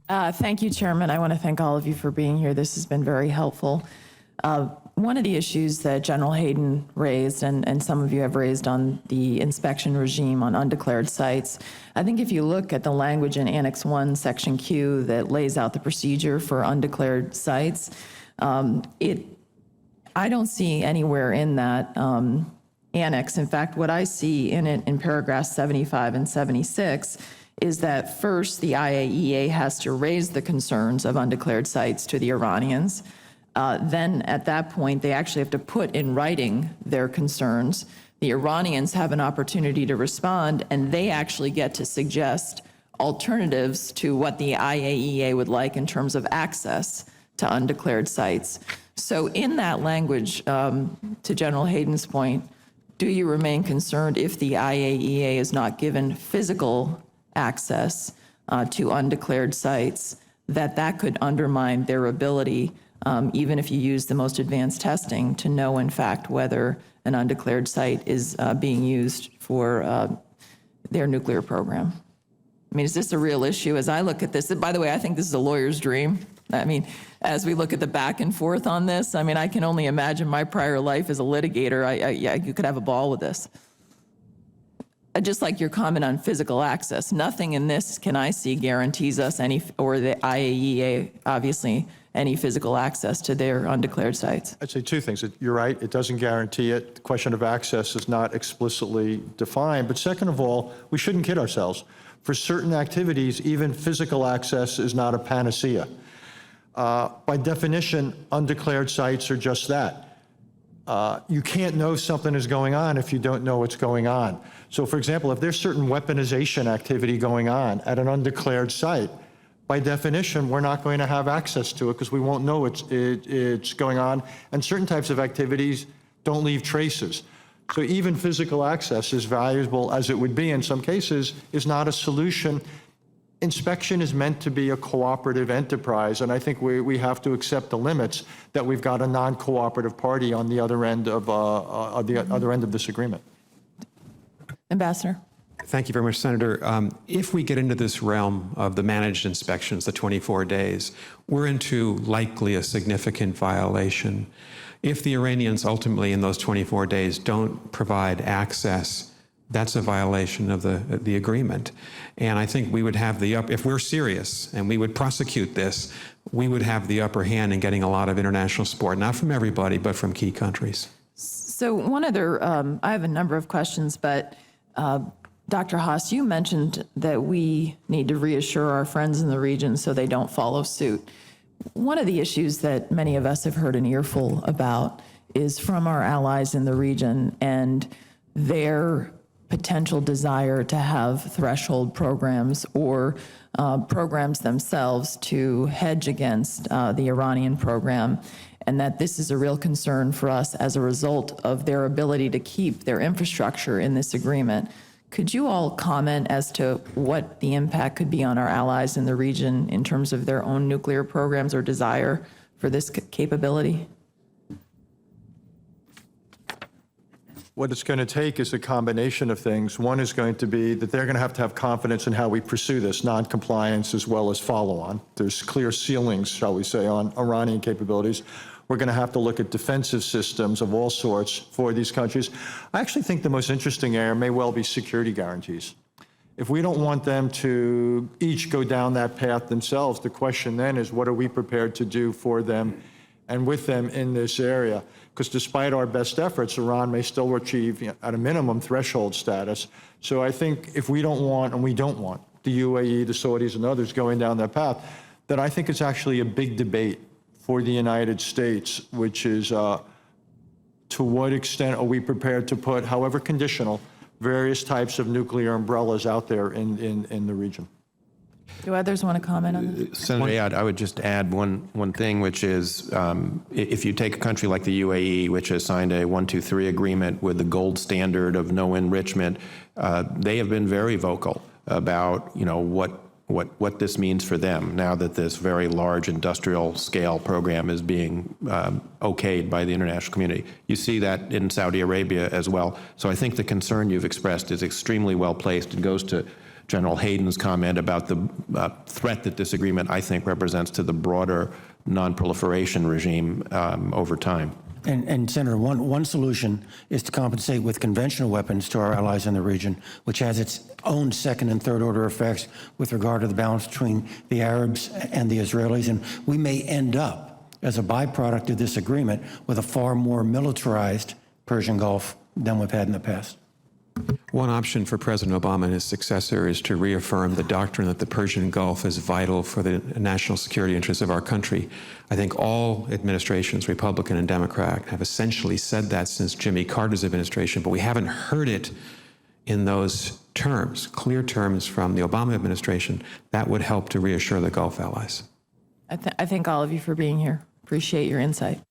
Thank you, Chairman. I want to thank all of you for being here. This has been very helpful. One of the issues that General Hayden raised, and some of you have raised on the inspection regime on undeclared sites, I think if you look at the language in Annex 1, Section Q, that lays out the procedure for undeclared sites, I don't see anywhere in that annex. In fact, what I see in it in paragraphs 75 and 76 is that first the IAEA has to raise the concerns of undeclared sites to the Iranians. Then at that point, they actually have to put in writing their concerns. The Iranians have an opportunity to respond, and they actually get to suggest alternatives to what the IAEA would like in terms of access to undeclared sites. So in that language, to General Hayden's point, do you remain concerned if the IAEA is not given physical access to undeclared sites, that could undermine their ability, even if you use the most advanced testing, to know in fact whether an undeclared site is being used for their nuclear program? I mean, is this a real issue? As I look at this, by the way, I think this is a lawyer's dream. I mean, as we look at the back and forth on this, I mean, I can only imagine my prior life as a litigator. You could have a ball with this. Just like your comment on physical access, nothing in this can I see guarantees us any, or the IAEA, obviously, any physical access to their undeclared sites. I'd say two things. You're right, it doesn't guarantee it. The question of access is not explicitly defined. But second of all, we shouldn't kid ourselves. For certain activities, even physical access is not a panacea. By definition, undeclared sites are just that. You can't know something is going on if you don't know what's going on. So for example, if there's certain weaponization activity going on at an undeclared site, by definition, we're not going to have access to it because we won't know it's going on. And certain types of activities don't leave traces. So even physical access, as valuable as it would be in some cases, is not a solution. Inspection is meant to be a cooperative enterprise, and I think we have to accept the limits that we've got a non-cooperative party on the other end of this agreement. Ambassador. Thank you very much, Senator. If we get into this realm of the managed inspections, the 24 days, we're into likely a significant violation. If the Iranians ultimately in those 24 days don't provide access, that's a violation of the agreement. And I think we would have if we're serious and we would prosecute this, we would have the upper hand in getting a lot of international support, not from everybody, but from key countries. So one other, I have a number of questions, but Dr. Haas, you mentioned that we need to reassure our friends in the region so they don't follow suit. One of the issues that many of us have heard an earful about is from our allies in the region and their potential desire to have threshold programs or programs themselves to hedge against the Iranian program, and that this is a real concern for us as a result of their ability to keep their infrastructure in this agreement. Could you all comment as to what the impact could be on our allies in the region in terms of their own nuclear programs or desire for this capability? What it's going to take is a combination of things. One is going to be that they're going to have confidence in how we pursue this, non-compliance as well as follow-on. There's clear ceilings, shall we say, on Iranian capabilities. We're going to have to look at defensive systems of all sorts for these countries. I actually think the most interesting area may well be security guarantees. If we don't want them to each go down that path themselves, the question then is what are we prepared to do for them and with them in this area? Because despite our best efforts, Iran may still achieve, at a minimum, threshold status. So I think if we don't want, and we don't want, the UAE, the Saudis, and others going down that path, then I think it's actually a big debate for the United States, which is to what extent are we prepared to put, however conditional, various types of nuclear umbrellas out there in the region. Do others want to comment on this? Senator Ayotte, I would just add one thing, which is if you take a country like the UAE, which has signed a 123 agreement with the gold standard of no enrichment, they have been very vocal about what this means for them now that this very large industrial scale program is being okayed by the international community. You see that in Saudi Arabia as well. So I think the concern you've expressed is extremely well placed and goes to General Hayden's comment about the threat that this agreement, I think, represents to the broader non-proliferation regime over time. And Senator, one solution is to compensate with conventional weapons to our allies in the region, which has its own second and third order effects with regard to the balance between the Arabs and the Israelis. And we may end up, as a byproduct of this agreement, with a far more militarized Persian Gulf than we've had in the past. One option for President Obama and his successor is to reaffirm the doctrine that the Persian Gulf is vital for the national security interests of our country. I think all administrations, Republican and Democrat, have essentially said that since Jimmy Carter's administration, but we haven't heard it in those terms, clear terms from the Obama administration. That would help to reassure the Gulf allies. I thank all of you for being here. Appreciate your insight.